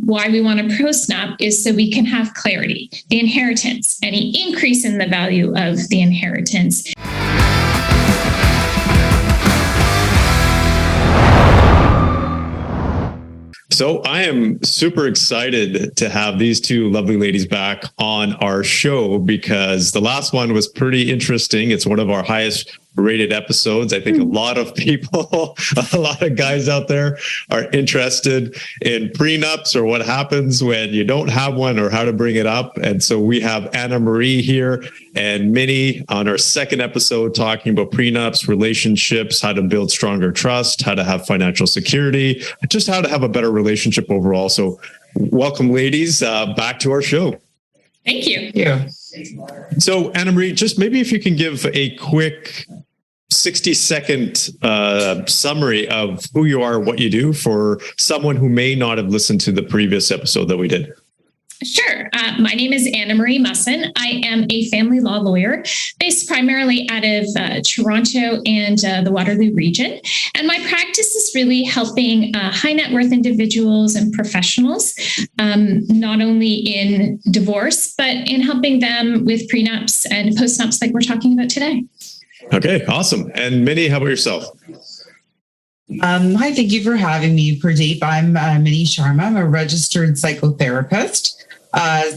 Why we want to PostNup is so we can have clarity, the inheritance, any increase in the value of the inheritance. So I am super excited to have these two lovely ladies back on our show because the last one was pretty interesting. It's one of our highest rated episodes. I think a lot of people, a lot of guys out there are interested in prenups or what happens when you don't have one or how to bring it up. And so we have Anna Marie here and Minnie on our second episode talking about prenups, relationships, how to build stronger trust, how to have financial security, just how to have a better relationship overall. So welcome, ladies, back to our show. Thank you. Yeah. So Anna Marie, just maybe if you can give a quick 60-second summary of who you are, what you do for someone who may not have listened to the previous episode that we did. Sure. My name is Anna Marie Musson. I am a family law lawyer based primarily out of Toronto and the Waterloo region. And my practice is really helping high net worth individuals and professionals, not only in divorce, but in helping them with prenups and postnups like we're talking about today. Okay, awesome. And Minnie, how about yourself? Hi, thank you for having me, Purdeep. I'm Minni Sharma. I'm a registered psychotherapist.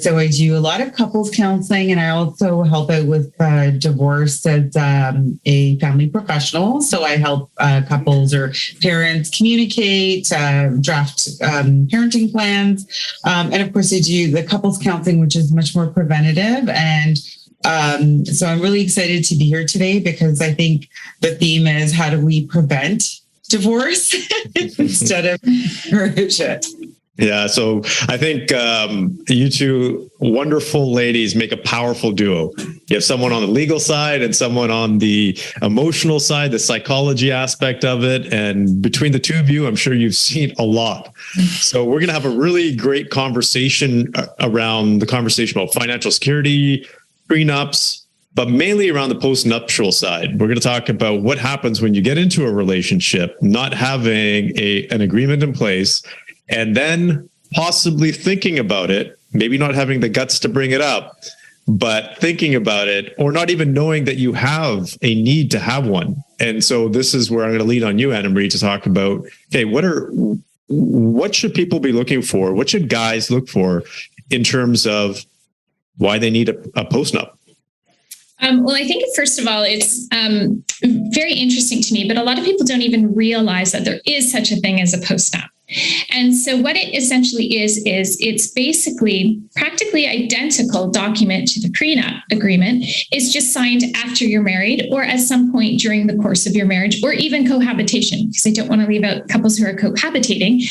So I do a lot of couples counseling, and I also help out with divorce as a family professional. So I help couples or parents communicate, draft parenting plans. And of course, I do the couples counseling, which is much more preventative. And so I'm really excited to be here today because I think the theme is how do we prevent divorce instead of encourage it. Yeah, so I think you two wonderful ladies make a powerful duo. You have someone on the legal side and someone on the emotional side, the psychology aspect of it. And between the two of you, I'm sure you've seen a lot. So we're going to have a really great conversation around the conversation about financial security, prenups, but mainly around the postnuptial side. We're going to talk about what happens when you get into a relationship, not having an agreement in place, and then possibly thinking about it, maybe not having the guts to bring it up, but thinking about it, or not even knowing that you have a need to have one. And so this is where I'm going to lead on you, Anna Marie, to talk about, okay, what should people be looking for? What should guys look for in terms of why they need a postnup? Well, I think first of all, it's very interesting to me, but a lot of people don't even realize that there is such a thing as a postnup. And so what it essentially is it's basically practically identical document to the prenup agreement. It's just signed after you're married or at some point during the course of your marriage or even cohabitation, because I don't want to leave out couples who are cohabitating.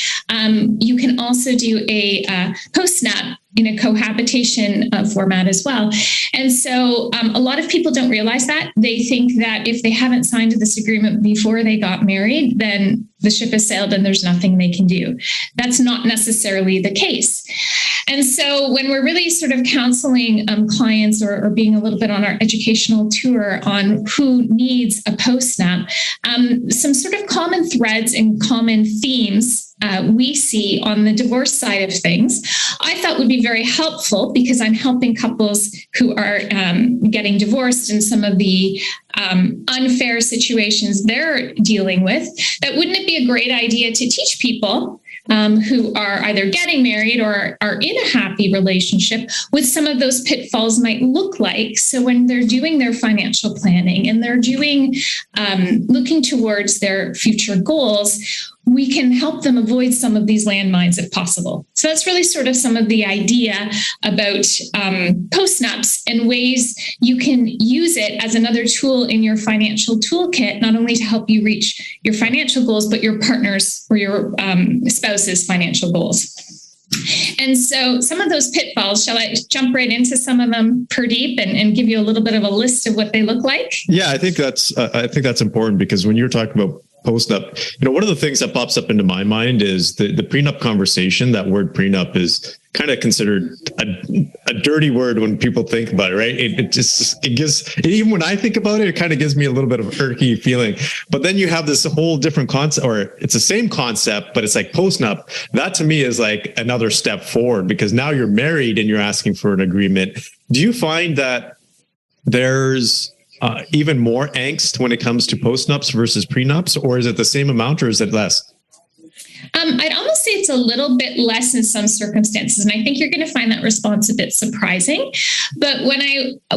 You can also do a postnup in a cohabitation format as well. And so a lot of people don't realize that. They think that if they haven't signed this agreement before they got married, then the ship has sailed and there's nothing they can do. That's not necessarily the case. And so when we're really sort of counseling clients or being a little bit on our educational tour on who needs a postnup, some sort of common threads and common themes we see on the divorce side of things, I thought would be very helpful because I'm helping couples who are getting divorced and some of the unfair situations they're dealing with. That wouldn't it be a great idea to teach people who are either getting married or are in a happy relationship what some of those pitfalls might look like? So when they're doing their financial planning and they're doing looking towards their future goals, we can help them avoid some of these landmines if possible. So that's really sort of some of the idea about postnups and ways you can use it as another tool in your financial toolkit, not only to help you reach your financial goals, but your partner's or your spouse's financial goals. And so some of those pitfalls, shall I jump right into some of them, Purdeep, and give you a little bit of a list of what they look like? Yeah, I think that's important because when you're talking about PostNup, one of the things that pops up into my mind is the prenup conversation. That word prenup is kind of considered a dirty word when people think about it, right? It gives, even when I think about it, it kind of gives me a little bit of an irky feeling. But then you have this whole different concept, or it's the same concept, but it's like PostNup. That to me is like another step forward, because now you're married and you're asking for an agreement. Do you find that there's even more angst when it comes to postnups versus prenups, or is it the same amount, or is it less? I'd almost say it's a little bit less in some circumstances. And I think you're going to find that response a bit surprising. But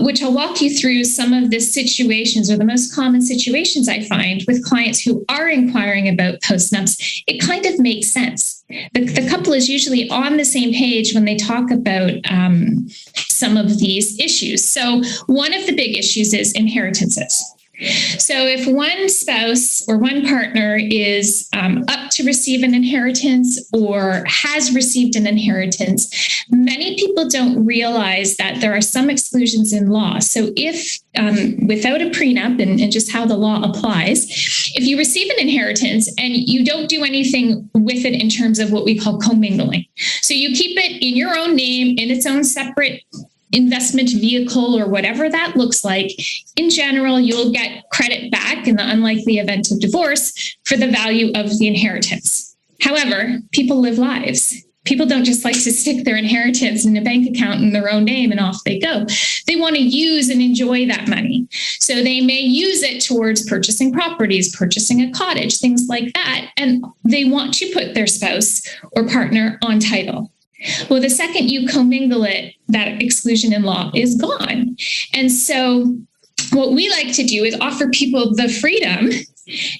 which I'll walk you through some of the situations, or the most common situations I find with clients who are inquiring about postnups, it kind of makes sense. The couple is usually on the same page when they talk about some of these issues. So one of the big issues is inheritances. So if one spouse or one partner is up to receive an inheritance or has received an inheritance, many people don't realize that there are some exclusions in law. So if without a prenup, and just how the law applies, if you receive an inheritance and you don't do anything with it in terms of what we call commingling, so you keep it in your own name, in its own separate investment vehicle or whatever that looks like, in general, you'll get credit back in the unlikely event of divorce for the value of the inheritance. However, people live lives. People don't just like to stick their inheritance in a bank account in their own name and off they go. They want to use and enjoy that money. So they may use it towards purchasing properties, purchasing a cottage, things like that. And they want to put their spouse or partner on title. Well, the second you commingle it, that exclusion in law is gone. And so what we like to do is offer people the freedom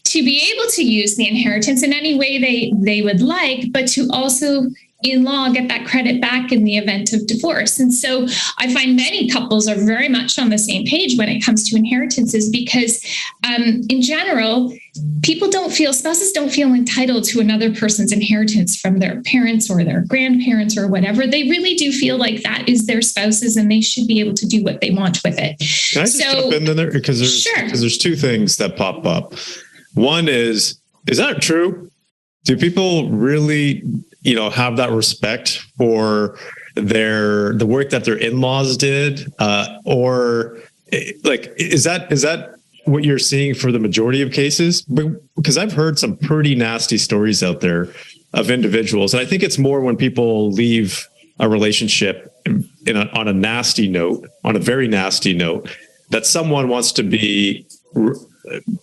to be able to use the inheritance in any way they would like, but to also in law get that credit back in the event of divorce. And so I find many couples are very much on the same page when it comes to inheritances, because in general, spouses don't feel entitled to another person's inheritance from their parents or their grandparents or whatever. They really do feel like that is their spouse's and they should be able to do what they want with it. Can I just jump in there? Because there's two things that pop up. One is that true? Do people really, have that respect for the work that their in-laws did? Or like, is that what you're seeing for the majority of cases? Because I've heard some pretty nasty stories out there of individuals. And I think it's more when people leave a relationship on a nasty note, on a very nasty note, that someone wants to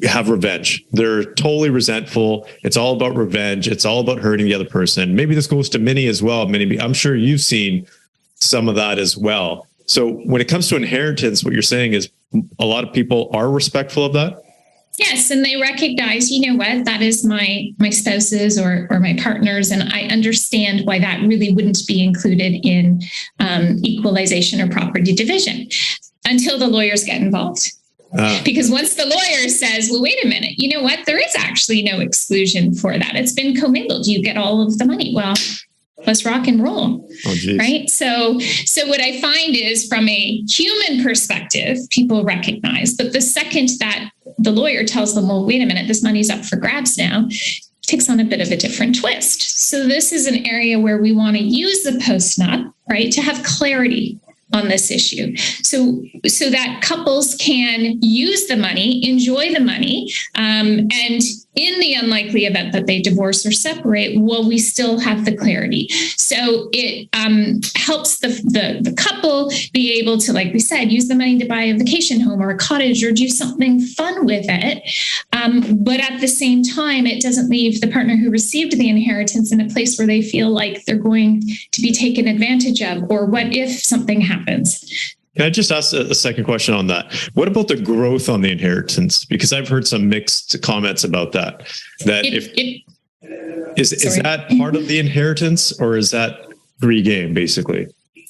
have revenge. They're totally resentful. It's all about revenge. It's all about hurting the other person. Maybe this goes to Minnie as well. Minnie, I'm sure you've seen some of that as well. So when it comes to inheritance, what you're saying is a lot of people are respectful of that? Yes, and they recognize, that is my spouse's or my partner's, and I understand why that really wouldn't be included in equalization or property division until the lawyers get involved. Because once the lawyer says, well, wait a minute, you know what? There is actually no exclusion for that. It's been commingled. You get all of the money. Well, let's rock and roll. Right. So what I find is from a human perspective, people recognize, but the second that the lawyer tells them, well, wait a minute, this money's up for grabs now, takes on a bit of a different twist. So this is an area where we want to use the PostNup, right, to have clarity on this issue. So that couples can use the money, enjoy the money, and in the unlikely event that they divorce or separate, well, we still have the clarity. So it helps the couple be able to, like we said, use the money to buy a vacation home or a cottage or do something fun with it. But at the same time, it doesn't leave the partner who received the inheritance in a place where they feel like they're going to be taken advantage of, or what if something happens? Can I just ask a second question on that? What about the growth on the inheritance? Because I've heard some mixed comments about that. Is that part of the inheritance, or is that free game, basically?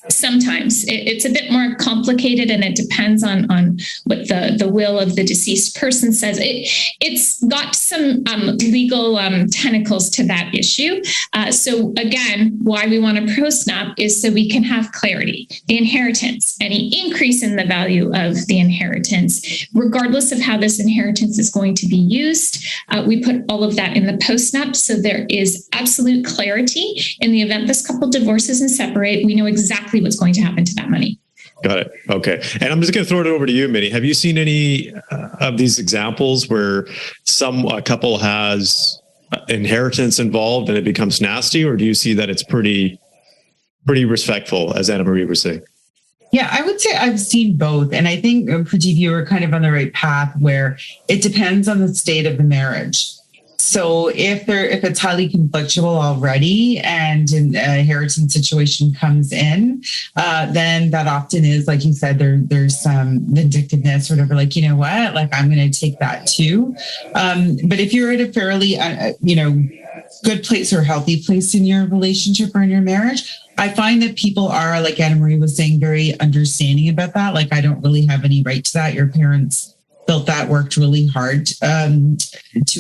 Sometimes it's a bit more complicated, and it depends on what the will of the deceased person says. It's got some legal tentacles to that issue. So again, why we want a PostNup is so we can have clarity. The inheritance, any increase in the value of the inheritance, regardless of how this inheritance is going to be used, we put all of that in the PostNup, so there is absolute clarity. In the event this couple divorces and separate, we know exactly what's going to happen to that money. Got it. Okay. And I'm just going to throw it over to you, Minnie. Have you seen any of these examples where a couple has inheritance involved and it becomes nasty, or do you see that it's pretty respectful, as Anna Marie was saying? Yeah, I would say I've seen both. And I think, Purdeep, you were kind of on the right path where it depends on the state of the marriage. So if it's highly conflictual already and an inheritance situation comes in, then that often is, like you said, there's some vindictiveness or whatever, like, you know what, like I'm going to take that too. But if you're at a fairly, good place or healthy place in your relationship or in your marriage, I find that people are, like Anna Marie was saying, very understanding about that. Like, I don't really have any right to that. Your parents built that, worked really hard to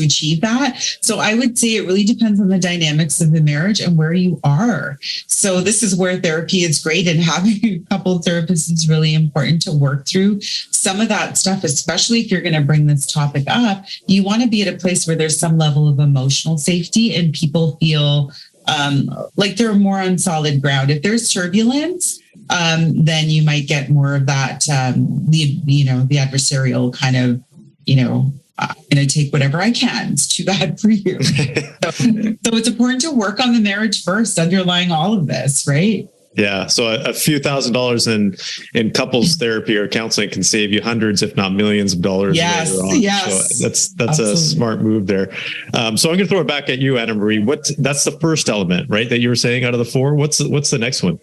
achieve that. So I would say it really depends on the dynamics of the marriage and where you are. So this is where therapy is great, and having a couple therapists is really important to work through some of that stuff, especially if you're going to bring this topic up. You want to be at a place where there's some level of emotional safety and people feel like they're more on solid ground. If there's turbulence, then you might get more of that, the adversarial kind of, I'm going to take whatever I can. It's too bad for you. So it's important to work on the marriage first, underlying all of this, right? Yeah. So a few $1,000s in couples therapy or counseling can save you hundreds, if not millions of dollars. Yes. Later on. Yes. So that's Absolutely. a smart move there. So I'm going to throw it back at you, Anna Marie. That's the first element, right? That you were saying out of the four. What's the next one?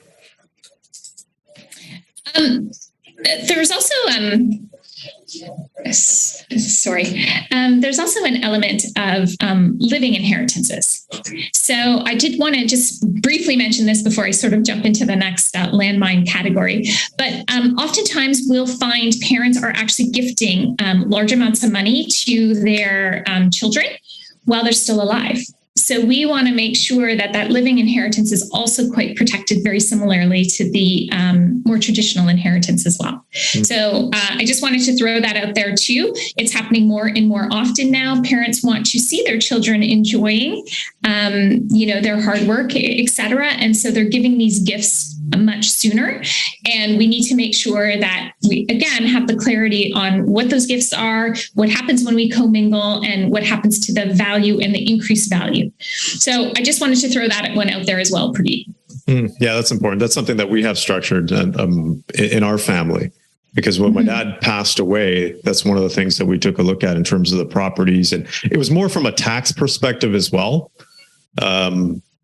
There's also there's also an element of living inheritances. So I did want to just briefly mention this before I sort of jump into the next landmine category. But oftentimes we'll find parents are actually gifting large amounts of money to their children while they're still alive. So we want to make sure that living inheritance is also quite protected, very similarly to the more traditional inheritance as well. Mm-hmm. So I just wanted to throw that out there too. It's happening more and more often now. Parents want to see their children enjoying, their hard work, et cetera. And so they're giving these gifts much sooner. And we need to make sure that we, again, have the clarity on what those gifts are, what happens when we commingle, and what happens to the value and the increased value. So I just wanted to throw that one out there as well, Purdeep. Yeah, that's important. That's something that we have structured in our family, because when my dad passed away, that's one of the things that we took a look at in terms of the properties. And it was more from a tax perspective as well.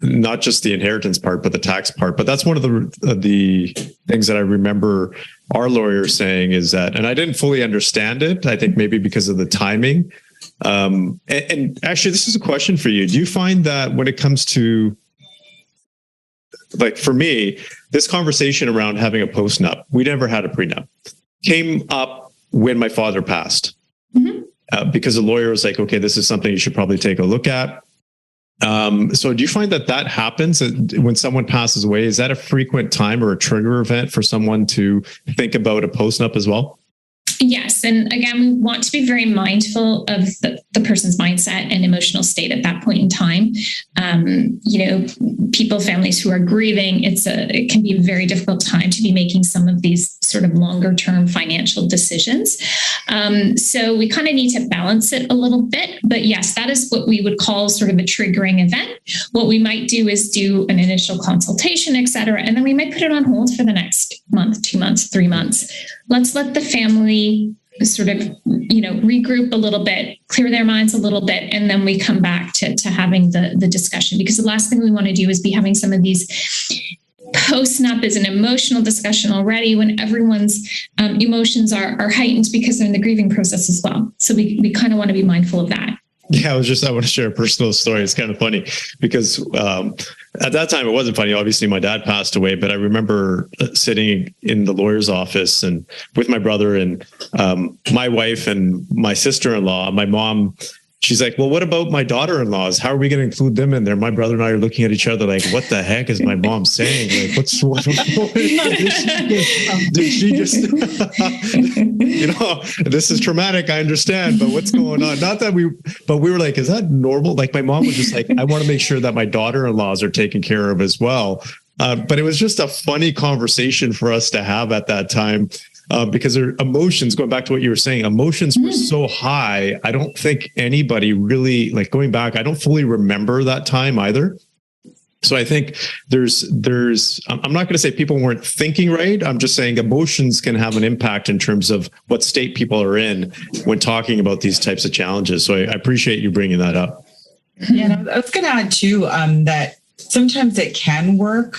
Not just the inheritance part, but the tax part. But that's one of the things that I remember our lawyer saying is that, and I didn't fully understand it, I think maybe because of the timing. And actually, this is a question for you. Do you find that when it comes to, like for me, this conversation around having a postnup, we never had a prenup, came up when my father passed, because the lawyer was like, okay, this is something you should probably take a look at. So do you find that happens when someone passes away? Is that a frequent time or a trigger event for someone to think about a postnup as well? Yes. And again, we want to be very mindful of the person's mindset and emotional state at that point in time. Families who are grieving, it can be a very difficult time to be making some of these sort of longer term financial decisions. So we kind of need to balance it a little bit. But yes, that is what we would call sort of a triggering event. What we might do is do an initial consultation, et cetera, and then we might put it on hold for the next month, 2 months, 3 months. Let's let the family sort of, regroup a little bit, clear their minds a little bit, and then we come back to having the discussion. Because the last thing we want to do is be having some of these postnup is an emotional discussion already when everyone's emotions are heightened because they're in the grieving process as well. So we kind of want to be mindful of that. Yeah, I want to share a personal story. It's kind of funny because at that time, it wasn't funny. Obviously, my dad passed away, but I remember sitting in the lawyer's office and with my brother and my wife and my sister-in-law. My mom, she's like, well, what about my daughter-in-laws? How are we going to include them in there? My brother and I are looking at each other like, what the heck is my mom saying? Like, what's going on? Did she just, this is traumatic. I understand, but what's going on? But we were like, is that normal? Like my mom was just like, I want to make sure that my daughter-in-laws are taken care of as well. But it was just a funny conversation for us to have at that time. Because their emotions, going back to what you were saying, emotions were so high. I don't think anybody really, like going back, I don't fully remember that time either. So I think I'm not going to say people weren't thinking right. I'm just saying emotions can have an impact in terms of what state people are in when talking about these types of challenges. So I appreciate you bringing that up. Yeah, and I was going to add too, that sometimes it can work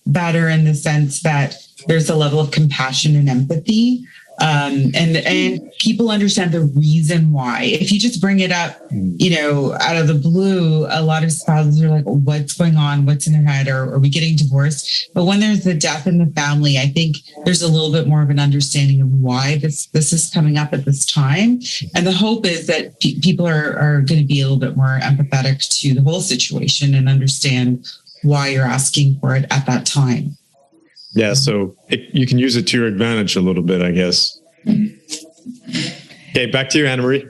better in the sense that there's a level of compassion and empathy, and people understand the reason why. If you just bring it up, out of the blue, a lot of spouses are like, what's going on? What's in their head? Or are we getting divorced? But when there's the death in the family, I think there's a little bit more of an understanding of why this is coming up at this time. And the hope is that people are going to be a little bit more empathetic to the whole situation and understand why you're asking for it at that time. Yeah, so you can use it to your advantage a little bit, I guess. Okay, back to you, Anna Marie.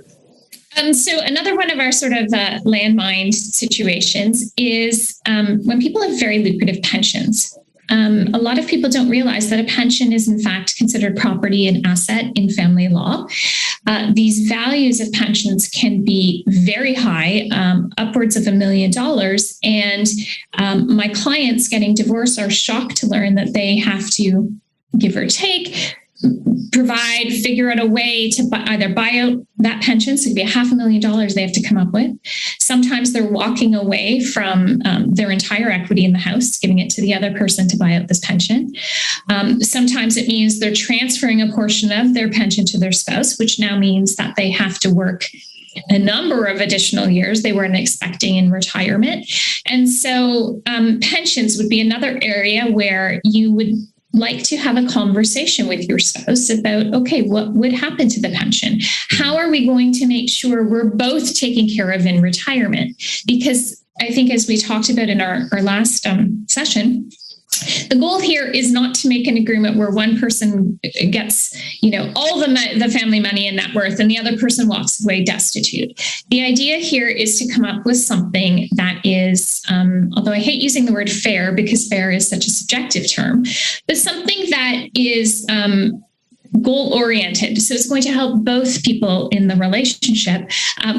So another one of our sort of landmine situations is when people have very lucrative pensions. A lot of people don't realize that a pension is in fact considered property and asset in family law. These values of pensions can be very high, upwards of $1 million. And my clients getting divorced are shocked to learn that they have to, give or take, figure out a way to either buy out that pension. So it could be $500,000 they have to come up with. Sometimes they're walking away from their entire equity in the house, giving it to the other person to buy out this pension. Sometimes it means they're transferring a portion of their pension to their spouse, which now means that they have to work a number of additional years they weren't expecting in retirement. And so pensions would be another area where you would like to have a conversation with your spouse about, okay, what would happen to the pension? How are we going to make sure we're both taken care of in retirement? Because I think as we talked about in our last session, the goal here is not to make an agreement where one person gets, all the family money and net worth and the other person walks away destitute. The idea here is to come up with something that is, although I hate using the word fair because fair is such a subjective term, but something that is goal-oriented. So it's going to help both people in the relationship,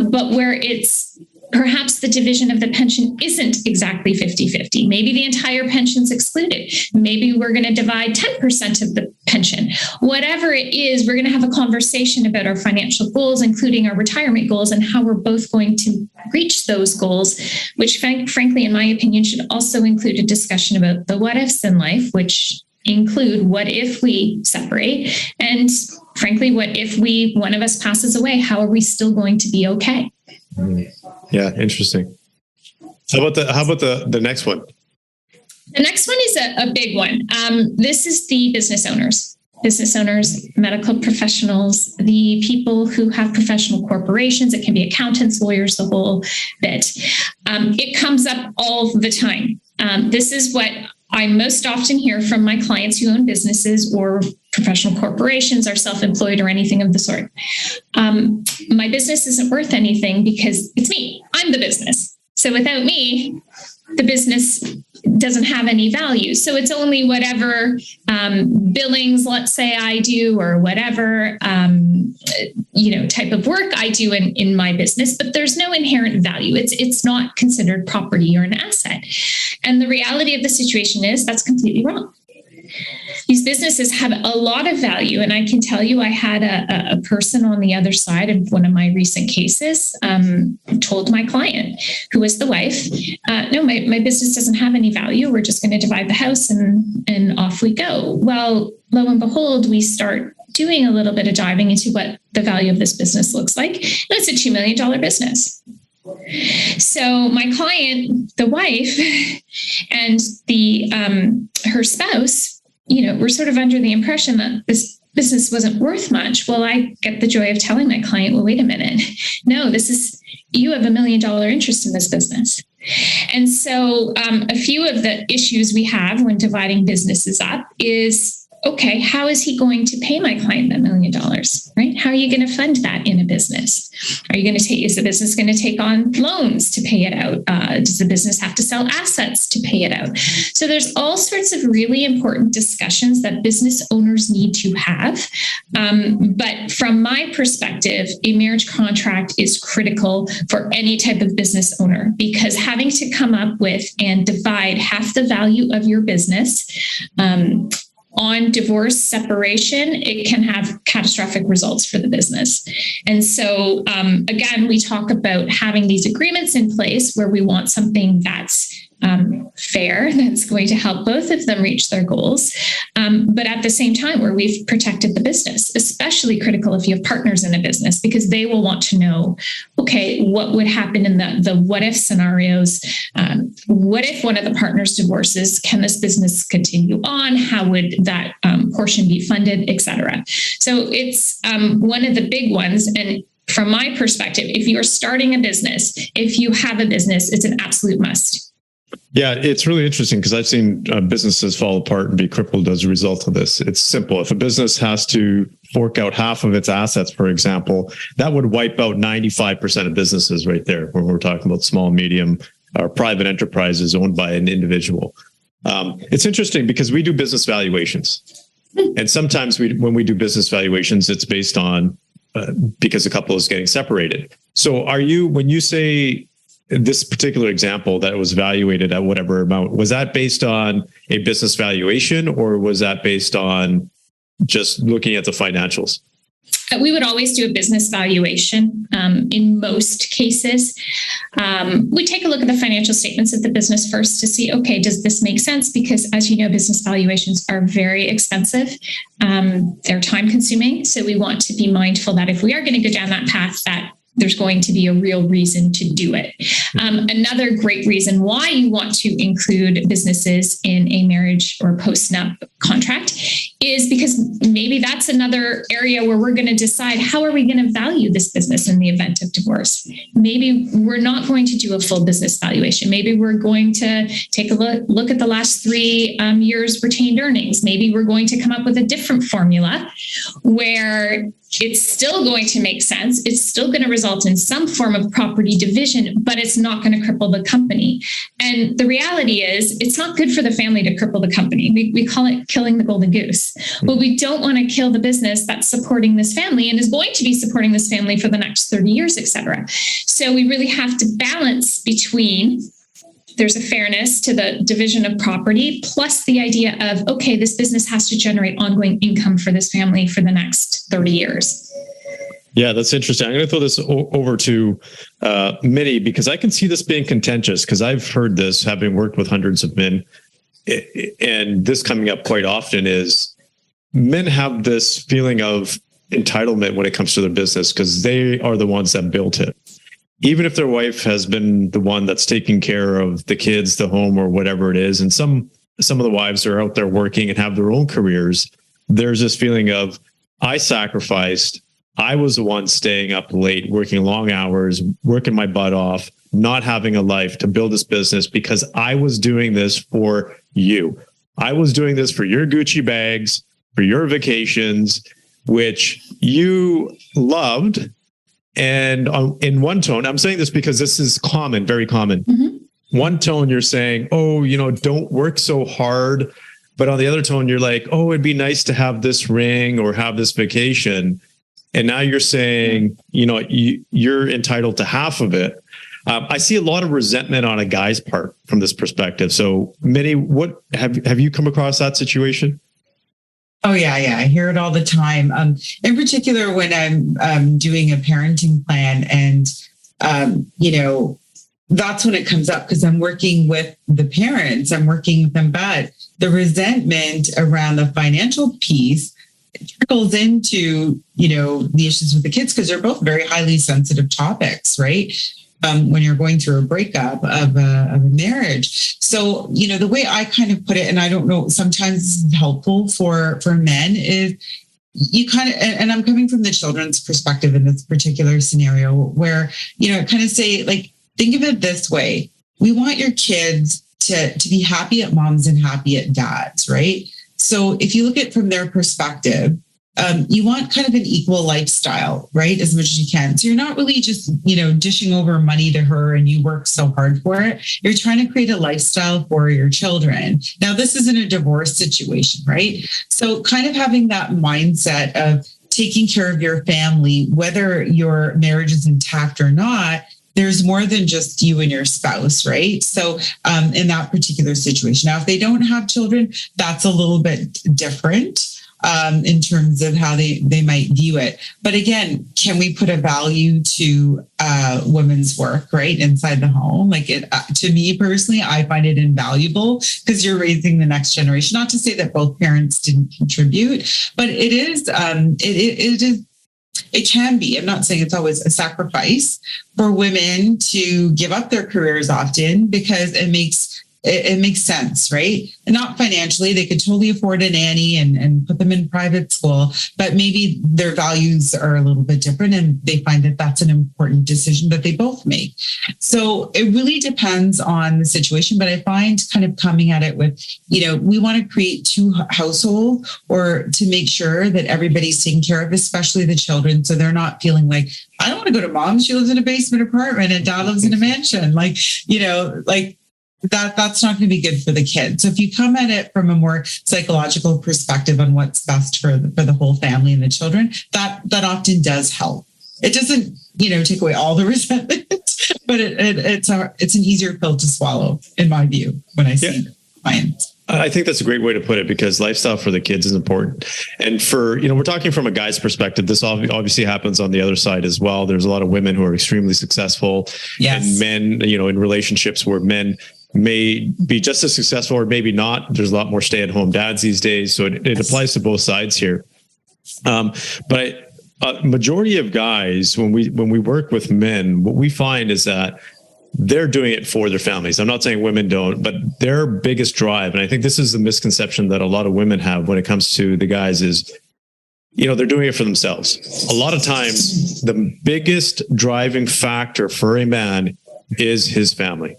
but where it's perhaps the division of the pension isn't exactly 50-50. Maybe the entire pension's excluded. Maybe we're going to divide 10% of the pension. Whatever it is, we're going to have a conversation about our financial goals, including our retirement goals, and how we're both going to reach those goals, which frankly, in my opinion, should also include a discussion about the what ifs in life, which include what if we separate, and frankly, what if one of us passes away? How are we still going to be okay? Yeah, interesting. How about the next one? The next one is a big one. This is the business owners, medical professionals, the people who have professional corporations. It can be accountants, lawyers, the whole bit. It comes up all the time. This is what I most often hear from my clients who own businesses or professional corporations, are self-employed or anything of the sort. My business isn't worth anything because it's me. I'm the business. So without me, the business doesn't have any value. So it's only whatever billings, let's say I do, or whatever type of work I do in my business, but there's no inherent value. It's not considered property or an asset. And the reality of the situation is that's completely wrong. These businesses have a lot of value. And I can tell you, I had a person on the other side of one of my recent cases told my client, who was the wife, no, my business doesn't have any value. We're just going to divide the house and off we go. Well, lo and behold, we start doing a little bit of diving into what the value of this business looks like. And it's a $2 million business. So my client, the wife, and her spouse, were sort of under the impression that this business wasn't worth much. Well, I get the joy of telling my client, well, wait a minute. No, you have $1 million interest in this business. And so a few of the issues we have when dividing businesses up is, okay, how is he going to pay my client that $1 million, right? How are you going to fund that in a business? Is the business going to take on loans to pay it out? Does the business have to sell assets to pay it out? So there's all sorts of really important discussions that business owners need to have. But from my perspective, a marriage contract is critical for any type of business owner, because having to come up with and divide half the value of your business on divorce, separation, it can have catastrophic results for the business. And so, again, we talk about having these agreements in place where we want something that's fair, that's going to help both of them reach their goals. But at the same time, where we've protected the business, especially critical if you have partners in a business, because they will want to know, okay, what would happen in the what if scenarios? What if one of the partners divorces? Can this business continue on? How would that portion be funded, et cetera? So it's one of the big ones. And from my perspective, if you are starting a business, if you have a business, it's an absolute must. Yeah, it's really interesting because I've seen businesses fall apart and be crippled as a result of this. It's simple. If a business has to fork out half of its assets, for example, that would wipe out 95% of businesses right there when we're talking about small, medium, or private enterprises owned by an individual. It's interesting because we do business valuations. And sometimes when we do business valuations, it's based on because a couple is getting separated. So when you say this particular example that was valuated at whatever amount, was that based on a business valuation or was that based on just looking at the financials? We would always do a business valuation in most cases. We take a look at the financial statements of the business first to see, okay, does this make sense? Because as you know, business valuations are very expensive. They're time consuming. So we want to be mindful that if we are going to go down that path, that there's going to be a real reason to do it. Another great reason why you want to include businesses in a marriage or post-nup contract is because maybe that's another area where we're going to decide how are we going to value this business in the event of divorce. Maybe we're not going to do a full business valuation. Maybe we're going to take a look at the last 3 years retained earnings. Maybe we're going to come up with a different formula where it's still going to make sense. It's still going to result in some form of property division, but it's not going to cripple the company. And the reality is it's not good for the family to cripple the company. We call it killing the golden goose. Well, we don't want to kill the business that's supporting this family and is going to be supporting this family for the next 30 years, et cetera. So we really have to balance between there's a fairness to the division of property, plus the idea of, okay, this business has to generate ongoing income for this family for the next 30 years. Yeah, that's interesting. I'm going to throw this over to Minnie, because I can see this being contentious, because I've heard this, having worked with hundreds of men, and this coming up quite often is men have this feeling of entitlement when it comes to their business because they are the ones that built it. Even if their wife has been the one that's taking care of the kids, the home, or whatever it is, and some of the wives are out there working and have their own careers, there's this feeling of, I sacrificed, I was the one staying up late, working long hours, working my butt off, not having a life to build this business because I was doing this for you. I was doing this for your Gucci bags, for your vacations, which you loved. And in one tone, I'm saying this because this is common, very common. Mm-hmm. One tone, you're saying, oh, don't work so hard. But on the other tone, you're like, oh, it'd be nice to have this ring or have this vacation. And now you're saying, you're entitled to half of it. I see a lot of resentment on a guy's part from this perspective. So, Minnie, what have you come across that situation? Oh, yeah. I hear it all the time. In particular, when I'm doing a parenting plan and, that's when it comes up because I'm working with the parents, I'm working with them, but the resentment around the financial piece trickles into, the issues with the kids because they're both very highly sensitive topics, right? when you're going through a breakup of a marriage. So, the way I kind of put it, and I don't know, sometimes this is helpful for men, is you kind of, and I'm coming from the children's perspective in this particular scenario, where, kind of say, like, think of it this way. We want your kids to be happy at moms and happy at dads, right? So if you look at it from their perspective, you want kind of an equal lifestyle, right? As much as you can. So you're not really just, dishing over money to her and you work so hard for it. You're trying to create a lifestyle for your children. Now, this isn't a divorce situation, right? So kind of having that mindset of taking care of your family, whether your marriage is intact or not, there's more than just you and your spouse, right? So in that particular situation. Now, if they don't have children, that's a little bit different in terms of how they might view it. But again, can we put a value to women's work, right, inside the home? Like, to me personally, I find it invaluable because you're raising the next generation. Not to say that both parents didn't contribute, but it is, it can be, I'm not saying it's always a sacrifice for women to give up their careers often, because it makes sense, right? And not financially, they could totally afford a nanny and put them in private school, but maybe their values are a little bit different and they find that that's an important decision that they both make. So it really depends on the situation, but I find kind of coming at it with, we want to create two households, or to make sure that everybody's taken care of, especially the children, so they're not feeling like, I don't want to go to mom, she lives in a basement apartment and dad lives in a mansion. That's not going to be good for the kids. So if you come at it from a more psychological perspective on what's best for the whole family and the children, that often does help. It doesn't, take away all the resentment, but it's an easier pill to swallow, in my view, when I see clients. I think that's a great way to put it, because lifestyle for the kids is important. And for, we're talking from a guy's perspective, this obviously happens on the other side as well. There's a lot of women who are extremely successful, and men, in relationships where men may be just as successful or maybe not. There's a lot more stay-at-home dads these days. So it applies to both sides here. But majority of guys, when we work with men, what we find is that they're doing it for their families. I'm not saying women don't, but their biggest drive, and I think this is the misconception that a lot of women have when it comes to the guys, is, they're doing it for themselves. A lot of times, the biggest driving factor for a man is his family.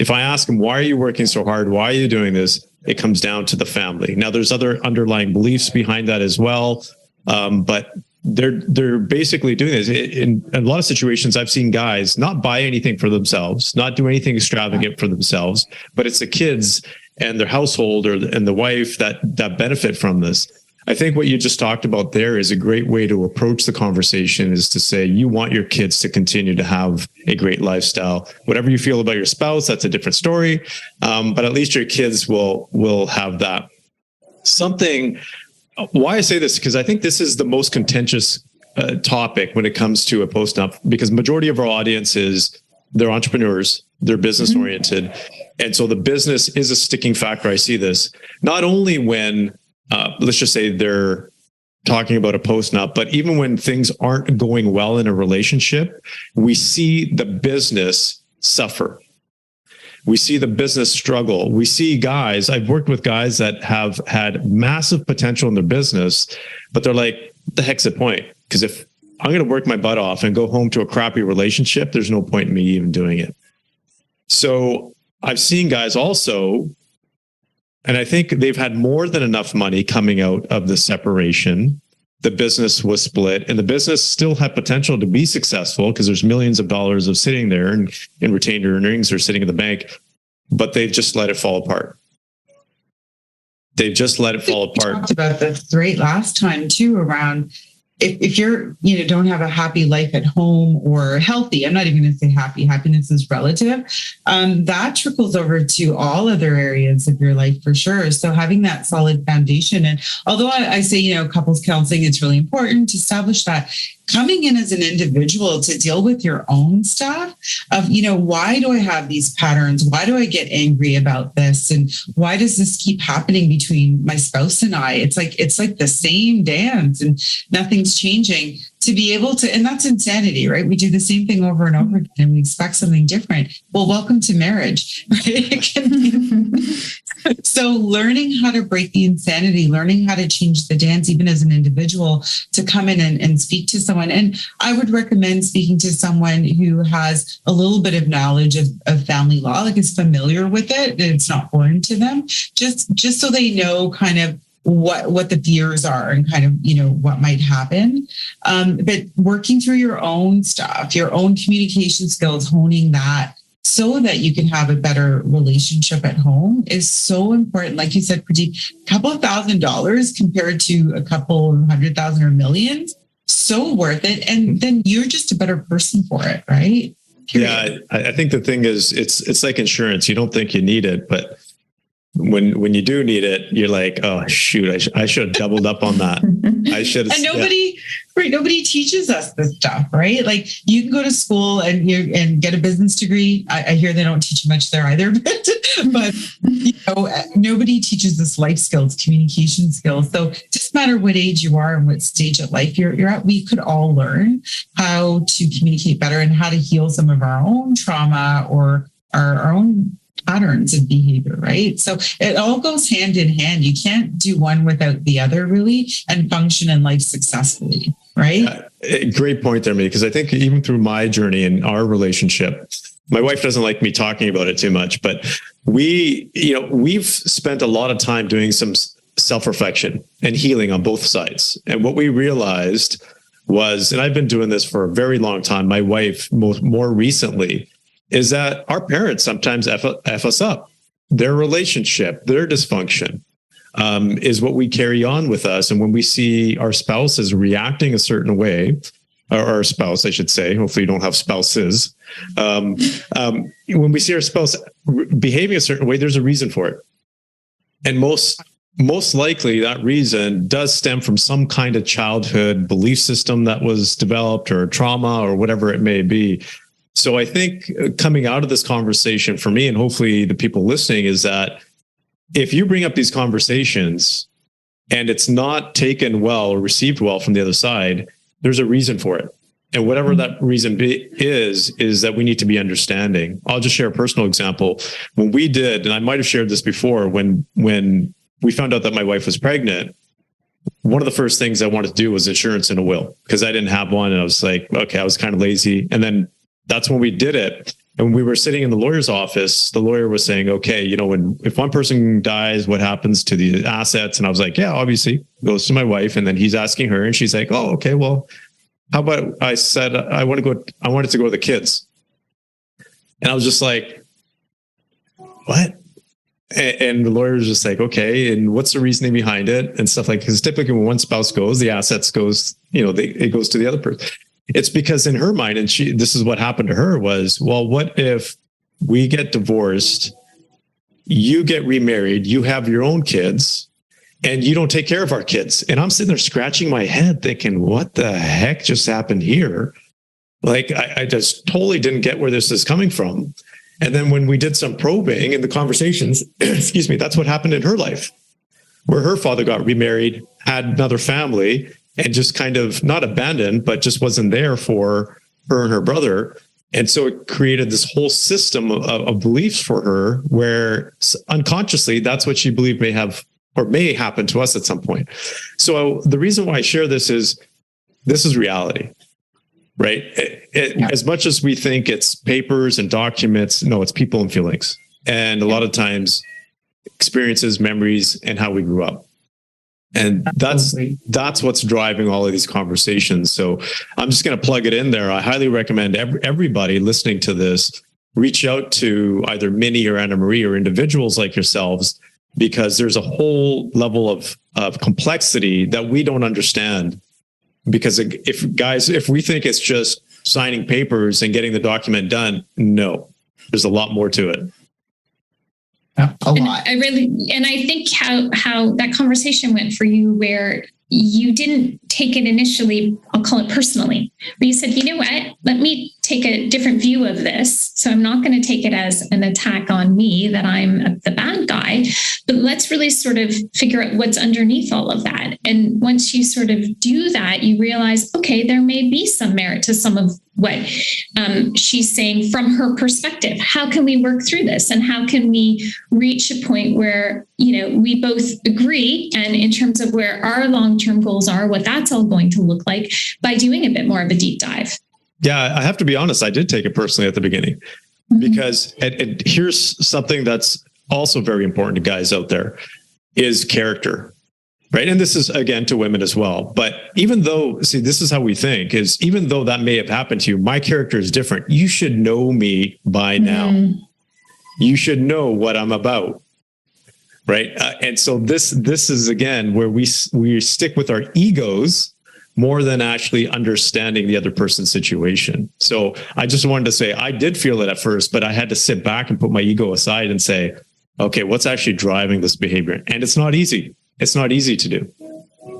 If I ask him, why are you working so hard? Why are you doing this? It comes down to the family. Now, there's other underlying beliefs behind that as well. But they're basically doing this. In a lot of situations, I've seen guys not buy anything for themselves, not do anything extravagant for themselves, but it's the kids and their household and the wife that benefit from this. I think what you just talked about there is a great way to approach the conversation, is to say you want your kids to continue to have a great lifestyle. Whatever you feel about your spouse, that's a different story. But at least your kids will have that. Why I say this, because I think this is the most contentious topic when it comes to a PostNup, because majority of our audience they're entrepreneurs, they're business oriented. And so the business is a sticking factor. I see this not only when, let's just say they're talking about a PostNup, but even when things aren't going well in a relationship, we see the business suffer. We see the business struggle. We see guys, I've worked with guys that have had massive potential in their business, but they're like, the heck's the point? Because if I'm going to work my butt off and go home to a crappy relationship, there's no point in me even doing it. So I've seen guys also, and I think they've had more than enough money coming out of the separation. The business was split, and the business still had potential to be successful because there's millions of dollars of sitting there and in retained earnings or sitting in the bank, but they've just let it fall apart. They've just let it fall apart. We talked about this last time too, around if you're, don't have a happy life at home or healthy, I'm not even going to say happy, happiness is relative. That trickles over to all other areas of your life for sure. So having that solid foundation, and although I say, couples counseling, it's really important to establish that. Coming in as an individual to deal with your own stuff of, why do I have these patterns? Why do I get angry about this? And why does this keep happening between my spouse and I? It's like the same dance and nothing's changing. to be able to, and that's insanity, right? We do the same thing over and over again and we expect something different. Well, welcome to marriage, right? So learning how to break the insanity, learning how to change the dance, even as an individual, to come in and speak to someone. And I would recommend speaking to someone who has a little bit of knowledge of family law, like is familiar with it, and it's not foreign to them, just so they know kind of what the fears are and kind of, what might happen. But working through your own stuff, your own communication skills, honing that so that you can have a better relationship at home is so important. Like you said, Purdeep, a couple of $1,000s compared to a couple of 100,000 or millions, so worth it. And then you're just a better person for it, right? Period. Yeah, I think the thing is, it's like insurance. You don't think you need it, but when you do need it, you're like, oh shoot, I should have doubled up on that. I should have. And nobody teaches us this stuff, right? Like you can go to school and get a business degree. I hear they don't teach much there either, but nobody teaches us life skills, communication skills. So it doesn't matter what age you are and what stage of life you're at, we could all learn how to communicate better and how to heal some of our own trauma or our own patterns of behavior, right? So it all goes hand in hand. You can't do one without the other, really, and function in life successsly, right? Great point there, because I think even through my journey in our relationship, my wife doesn't like me talking about it too much, but we've spent a lot of time doing some self-reflection and healing on both sides. And what we realized was, and I've been doing this for a very long time, my wife more recently, is that our parents sometimes F us up. Their relationship, their dysfunction is what we carry on with us. And when we see our spouses reacting a certain way, or our spouse, I should say, hopefully you don't have spouses. When we see our spouse behaving a certain way, there's a reason for it. And most likely that reason does stem from some kind of childhood belief system that was developed or trauma or whatever it may be. So I think coming out of this conversation for me, and hopefully the people listening, is that if you bring up these conversations and it's not taken well or received well from the other side, there's a reason for it. And whatever that reason is that we need to be understanding. I'll just share a personal example. When we did, and I might have shared this before, when we found out that my wife was pregnant, one of the first things I wanted to do was insurance and a will, because I didn't have one. And I was like, okay, I was kind of lazy. And then that's when we did it. And when we were sitting in the lawyer's office, the lawyer was saying, okay, if one person dies, what happens to the assets? And I was like, yeah, obviously it goes to my wife. And then he's asking her and she's like, oh, okay, well, how about I said, I wanted to go to the kids. And I was just like, what? And the lawyer was just like, okay, and what's the reasoning behind it and stuff like, because typically when one spouse goes, the assets goes, it goes to the other person. It's because in her mind, and this is what happened to her was, well, what if we get divorced, you get remarried, you have your own kids, and you don't take care of our kids? And I'm sitting there scratching my head thinking, what the heck just happened here? Like, I just totally didn't get where this is coming from. And then when we did some probing in the conversations, excuse me, that's what happened in her life, where her father got remarried, had another family, and just kind of not abandoned, but just wasn't there for her and her brother. And so it created this whole system of beliefs for her where unconsciously that's what she believed may happen to us at some point. So the reason why I share this is reality, right? As much as we think it's papers and documents, no, it's people and feelings. And a lot of times experiences, memories, and how we grew up. And that's what's driving all of these conversations. So I'm just going to plug it in there. I highly recommend everybody listening to this reach out to either Minnie or Anna Marie or individuals like yourselves, because there's a whole level of complexity that we don't understand. Because if we think it's just signing papers and getting the document done, no, there's a lot more to it. A lot. And I think how that conversation went for you, where you didn't take it initially, I'll call it personally, but you said, you know what, let me take a different view of this. So I'm not going to take it as an attack on me that I'm the bad guy, but let's really sort of figure out what's underneath all of that. And once you sort of do that, you realize, okay, there may be some merit to some of what she's saying from her perspective. How can we work through this? And how can we reach a point where, we both agree, and in terms of where our long-term goals are, what that's all going to look like by doing a bit more of a deep dive. Yeah, I have to be honest. I did take it personally at the beginning because and here's something that's also very important to guys out there is character. Right. And this is, again, to women as well. But even though, this is how we think, is even though that may have happened to you, my character is different. You should know me by now. You should know what I'm about. Right. And so this is, again, where we stick with our egos more than actually understanding the other person's situation. So I just wanted to say, I did feel it at first, but I had to sit back and put my ego aside and say, okay, what's actually driving this behavior? And it's not easy. It's not easy to do.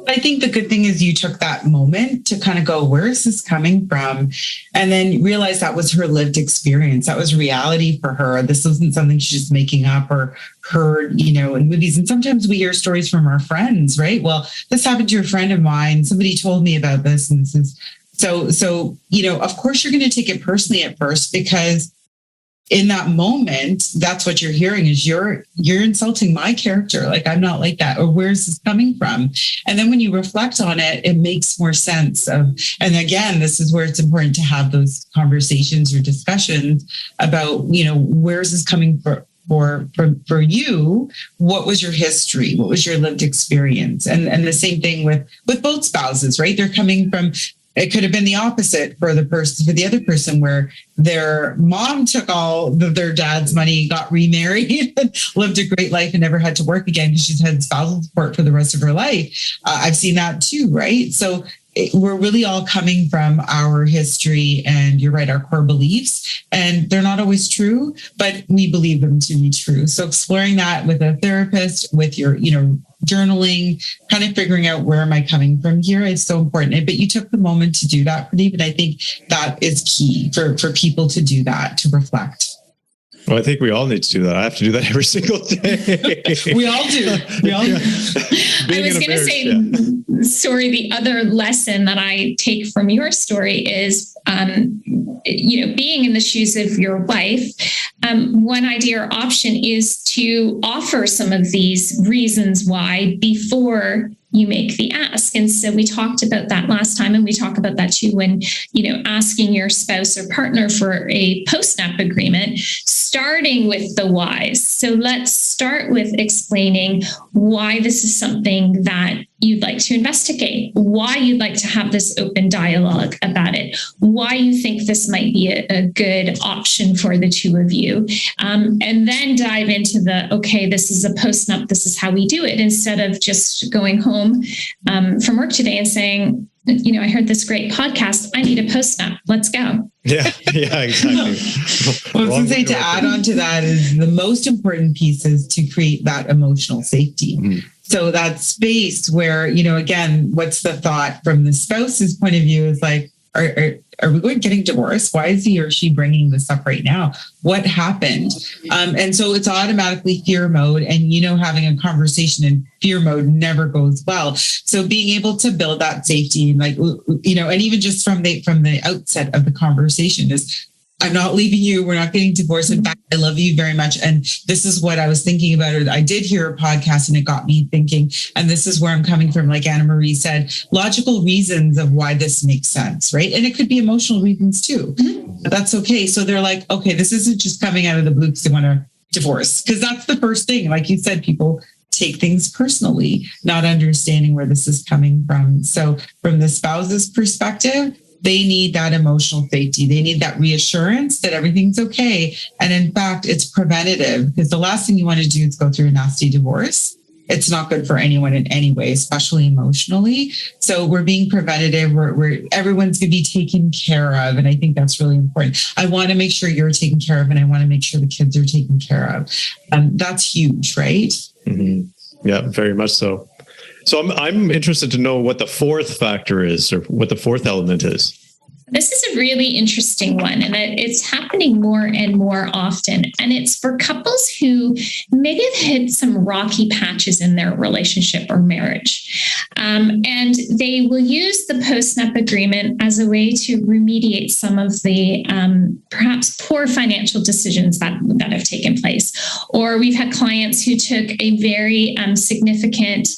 I think the good thing is you took that moment to kind of go, where is this coming from? And then realize that was her lived experience. That was reality for her. This wasn't something she's just making up or heard, in movies. And sometimes we hear stories from our friends, right? Well, this happened to a friend of mine. Somebody told me about this. And this is so, of course you're going to take it personally at first, because in that moment, that's what you're hearing is you're insulting my character. Like, I'm not like that. Or where's this coming from? And then when you reflect on it, it makes more sense and again, this is where it's important to have those conversations or discussions about, where's this coming for you? What was your history? What was your lived experience? And the same thing with both spouses, right? They're coming from, it could have been the opposite for the other person, where their mom took all their dad's money, got remarried, lived a great life, and never had to work again because she's had spousal support for the rest of her life. I've seen that too, right? So we're really all coming from our history, and you're right, our core beliefs, and they're not always true, but we believe them to be true. So exploring that with a therapist, with your, journaling, kind of figuring out where am I coming from here is so important. But you took the moment to do that, Purdeep, and I think that is key for people to do that, to reflect. Well, I think we all need to do that. I have to do that every single day. We all do. I was going to say, sorry, the other lesson that I take from your story is, being in the shoes of your wife, one idea or option is to offer some of these reasons why before you make the ask. And so we talked about that last time, and we talk about that too when, asking your spouse or partner for a PostNup agreement, starting with the whys. So let's start with explaining why this is something that you'd like to investigate, why you'd like to have this open dialogue about it, why you think this might be a good option for the two of you. And then dive into okay, this is a PostNup, this is how we do it, instead of just going home from work today and saying, I heard this great podcast, I need a PostNup, let's go. Yeah, exactly. Well, I was going to say, to add on to that is the most important piece is to create that emotional safety. Mm-hmm. So that space where, again, what's the thought from the spouse's point of view is like, are we getting divorced? Why is he or she bringing this up right now? What happened? And so it's automatically fear mode, and having a conversation in fear mode never goes well. So being able to build that safety, and and even just from the outset of the conversation is, I'm not leaving you. We're not getting divorced. In fact, I love you very much. And this is what I was thinking about it. I did hear a podcast and it got me thinking, and this is where I'm coming from. Like Anna Marie said, logical reasons of why this makes sense, right? And it could be emotional reasons too. Mm-hmm. But that's okay. So they're like, okay, this isn't just coming out of the blue because they want to divorce. Because that's the first thing. Like you said, people take things personally, not understanding where this is coming from. So from the spouse's perspective, they need that emotional safety. They need that reassurance that everything's okay. And in fact, it's preventative, because the last thing you want to do is go through a nasty divorce. It's not good for anyone in any way, especially emotionally. So we're being preventative. We're everyone's going to be taken care of. And I think that's really important. I want to make sure you're taken care of, and I want to make sure the kids are taken care of. That's huge, right? Mm-hmm. Yeah, very much so. So I'm interested to know what the fourth factor is, or what the fourth element is. This is a really interesting one, and it's happening more and more often. And it's for couples who maybe have hit some rocky patches in their relationship or marriage. And they will use the PostNup agreement as a way to remediate some of the perhaps poor financial decisions that have taken place. Or we've had clients who took a very significant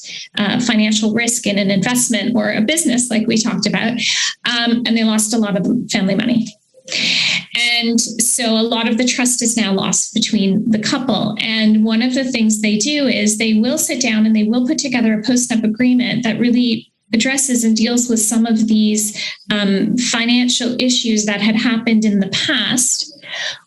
financial risk in an investment or a business, like we talked about, and they lost a lot of family money. And so a lot of the trust is now lost between the couple. And one of the things they do is they will sit down and they will put together a PostNup agreement that really addresses and deals with some of these financial issues that had happened in the past,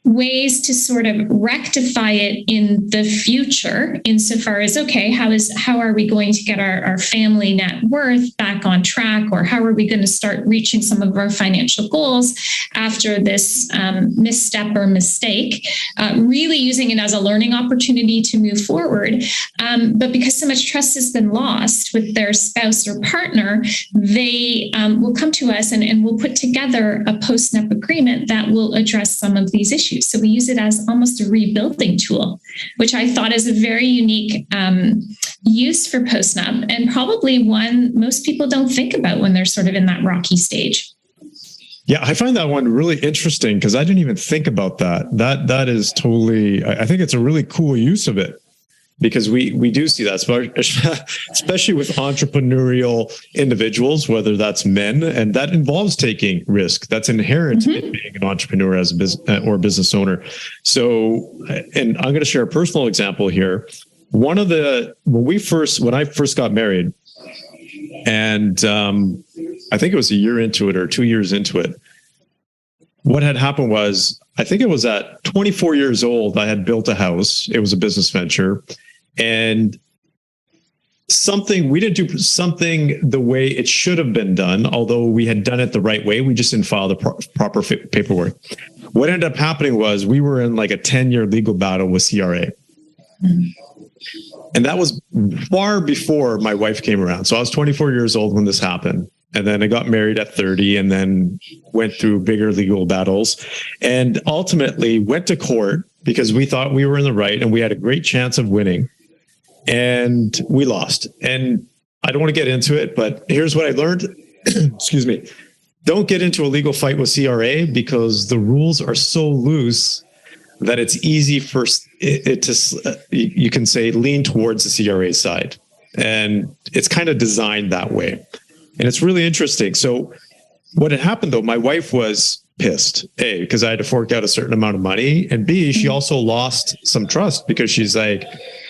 ways to sort of rectify it in the future, insofar as, okay, how are we going to get our family net worth back on track, or how are we going to start reaching some of our financial goals after this misstep or mistake, really using it as a learning opportunity to move forward. But because so much trust has been lost with their spouse or partner, they will come to us and we'll put together a PostNup agreement that will address some of these issues. So we use it as almost a rebuilding tool, which I thought is a very unique use for PostNup, and probably one most people don't think about when they're sort of in that rocky stage. Yeah, I find that one really interesting because I didn't even think about that. That is totally, I think it's a really cool use of it, because we do see that, especially with entrepreneurial individuals, whether that's men, and that involves taking risk. That's inherent in being an entrepreneur as a business owner. So, and I'm going to share a personal example here. When I first got married, and I think it was a year into it or 2 years into it, what had happened was, I think it was at 24 years old, I had built a house. It was a business venture, and we didn't do something the way it should have been done, although we had done it the right way. We just didn't file the proper paperwork. What ended up happening was we were in like a 10-year legal battle with CRA. And that was far before my wife came around. So I was 24 years old when this happened. And then I got married at 30 and then went through bigger legal battles and ultimately went to court because we thought we were in the right and we had a great chance of winning. And we lost. And I don't want to get into it, but here's what I learned. Excuse me. Don't get into a legal fight with CRA because the rules are so loose that it's easy for it to, you can say, lean towards the CRA side. And it's kind of designed that way. And it's really interesting. So what had happened, though, my wife was pissed, A, because I had to fork out a certain amount of money, and B, she also lost some trust because she's like,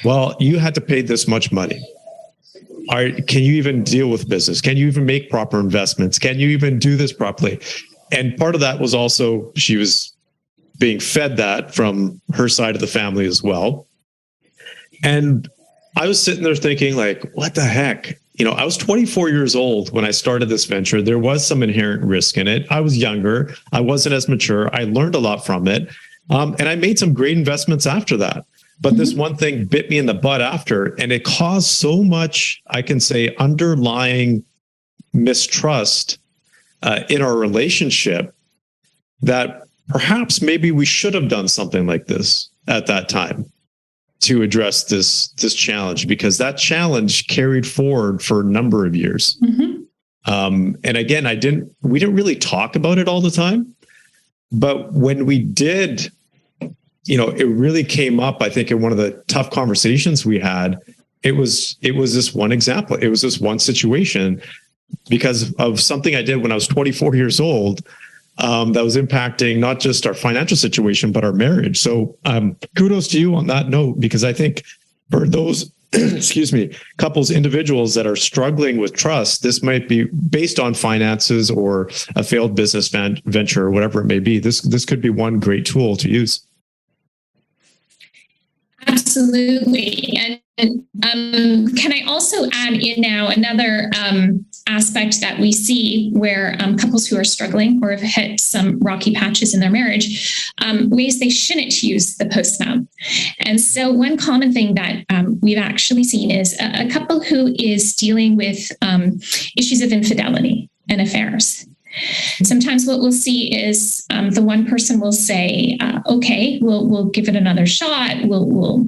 well, you had to pay this much money. Can you even deal with business? Can you even make proper investments? Can you even do this properly? And part of that was also she was being fed that from her side of the family as well. And I was sitting there thinking, like, what the heck? You know, I was 24 years old when I started this venture. There was some inherent risk in it. I was younger. I wasn't as mature. I learned a lot from it. And I made some great investments after that. But this one thing bit me in the butt after, and it caused so much, I can say, underlying mistrust in our relationship that perhaps maybe we should have done something like this at that time to address this challenge, because that challenge carried forward for a number of years. And again, we didn't really talk about it all the time, but when we did, you know, it really came up, I think, in one of the tough conversations we had. It was this one example. It was this one situation because of something I did when I was 24 years old. That was impacting not just our financial situation, but our marriage. So kudos to you on that note, because I think for those, couples, individuals that are struggling with trust, this might be based on finances or a failed business venture or whatever it may be. This could be one great tool to use. Absolutely. And can I also add in now another aspect that we see where couples who are struggling or have hit some rocky patches in their marriage, ways they shouldn't use the PostNup. And so one common thing that we've actually seen is a couple who is dealing with issues of infidelity and affairs. Sometimes what we'll see is the one person will say, okay, we'll give it another shot. We'll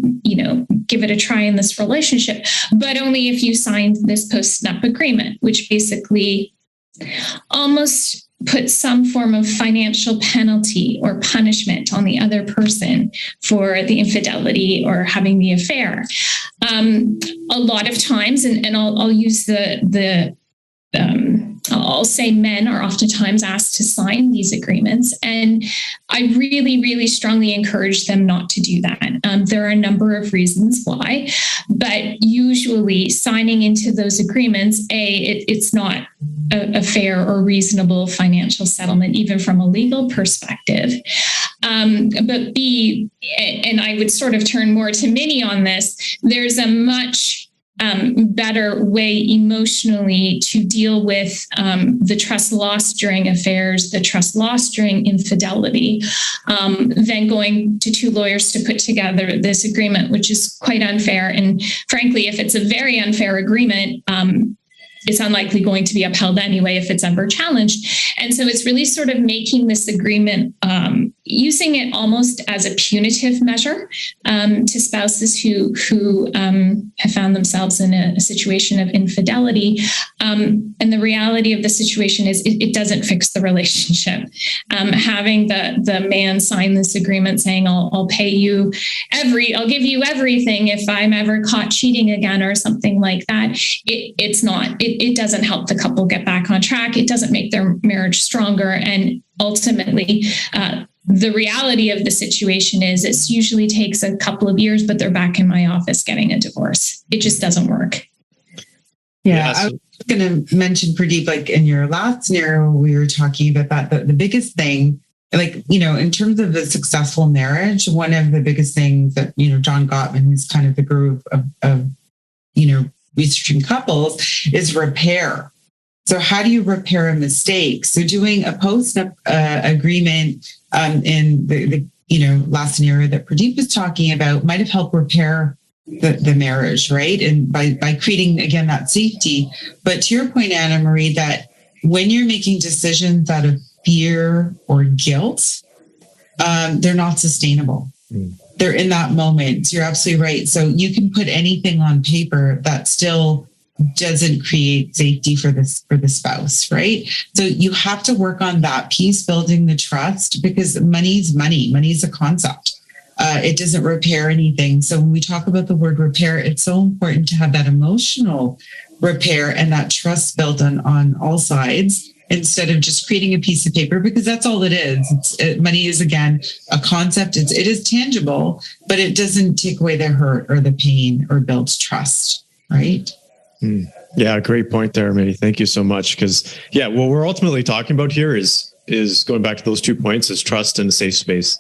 give it a try in this relationship, but only if you signed this post-nup agreement, which basically almost put some form of financial penalty or punishment on the other person for the infidelity or having the affair. A lot of times, and I'll use I'll say men are oftentimes asked to sign these agreements, and I really, really strongly encourage them not to do that. There are a number of reasons why, but usually signing into those agreements, it's not a fair or reasonable financial settlement, even from a legal perspective. But B, and I would sort of turn more to Minnie on this, there's a much better way emotionally to deal with the trust lost during affairs, the trust lost during infidelity, than going to two lawyers to put together this agreement, which is quite unfair. And frankly, if it's a very unfair agreement, it's unlikely going to be upheld anyway if it's ever challenged. And so it's really sort of making this agreement, using it almost as a punitive measure to spouses who have found themselves in a situation of infidelity. And the reality of the situation is it doesn't fix the relationship. Having the man sign this agreement saying, I'll pay you I'll give you everything if I'm ever caught cheating again or something like that. It doesn't help the couple get back on track. It doesn't make their marriage stronger. And ultimately, the reality of the situation is it usually takes a couple of years, but they're back in my office getting a divorce. It just doesn't work. Yeah, I was going to mention, Purdeep, like in your last scenario, we were talking about that. The biggest thing, in terms of a successful marriage, one of the biggest things that, John Gottman, who's kind of the guru of researching couples, is repair. So how do you repair a mistake? So doing a post-nup agreement in the last scenario that Purdeep was talking about might have helped repair the marriage, right? And by creating, again, that safety. But to your point, Anna Marie, that when you're making decisions out of fear or guilt, they're not sustainable. They're in that moment. You're absolutely right. So you can put anything on paper that still doesn't create safety for the spouse, right? So you have to work on that piece, building the trust, because money's money. Money's a concept. It doesn't repair anything. So when we talk about the word repair, it's so important to have that emotional repair and that trust built on all sides, instead of just creating a piece of paper, because that's all it is. Money is, again, a concept. It is tangible, but it doesn't take away the hurt or the pain or builds trust, right? Yeah, great point there, Minnie. Thank you so much. Because, what we're ultimately talking about here is going back to those 2 points, is trust and a safe space.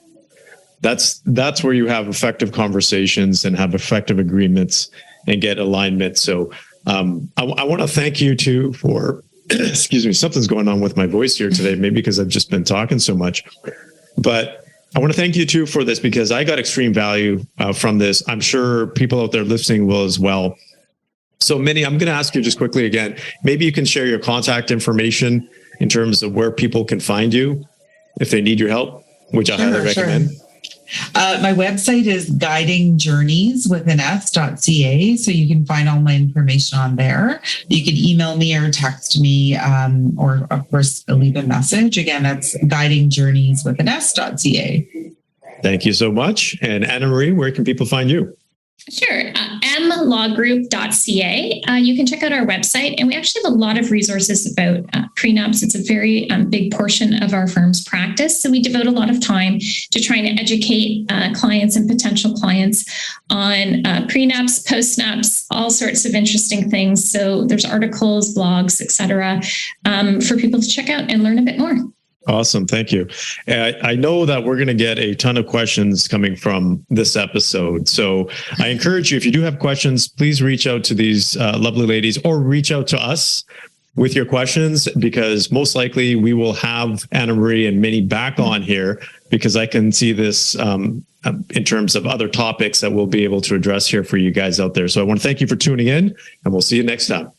That's where you have effective conversations and have effective agreements and get alignment. So I want to thank you too for, excuse me, something's going on with my voice here today, maybe because I've just been talking so much. But I want to thank you too for this, because I got extreme value from this. I'm sure people out there listening will as well. So Minnie, I'm going to ask you just quickly again, maybe you can share your contact information in terms of where people can find you if they need your help, which I highly recommend. My website is guidingjourneyswithanS.ca. So you can find all my information on there. You can email me or text me, or of course, leave a message. Again, that's guidingjourneyswithanS.ca. Thank you so much. And Anna Marie, where can people find you? Sure. mlawgroup.ca. You can check out our website, and we actually have a lot of resources about prenups. It's a very big portion of our firm's practice. So we devote a lot of time to trying to educate clients and potential clients on prenups, postnups, all sorts of interesting things. So there's articles, blogs, etc., for people to check out and learn a bit more. Awesome. Thank you. I know that we're going to get a ton of questions coming from this episode. So I encourage you, if you do have questions, please reach out to these lovely ladies, or reach out to us with your questions, because most likely we will have Anna Marie and Minnie back on here, because I can see this in terms of other topics that we'll be able to address here for you guys out there. So I want to thank you for tuning in, and we'll see you next time.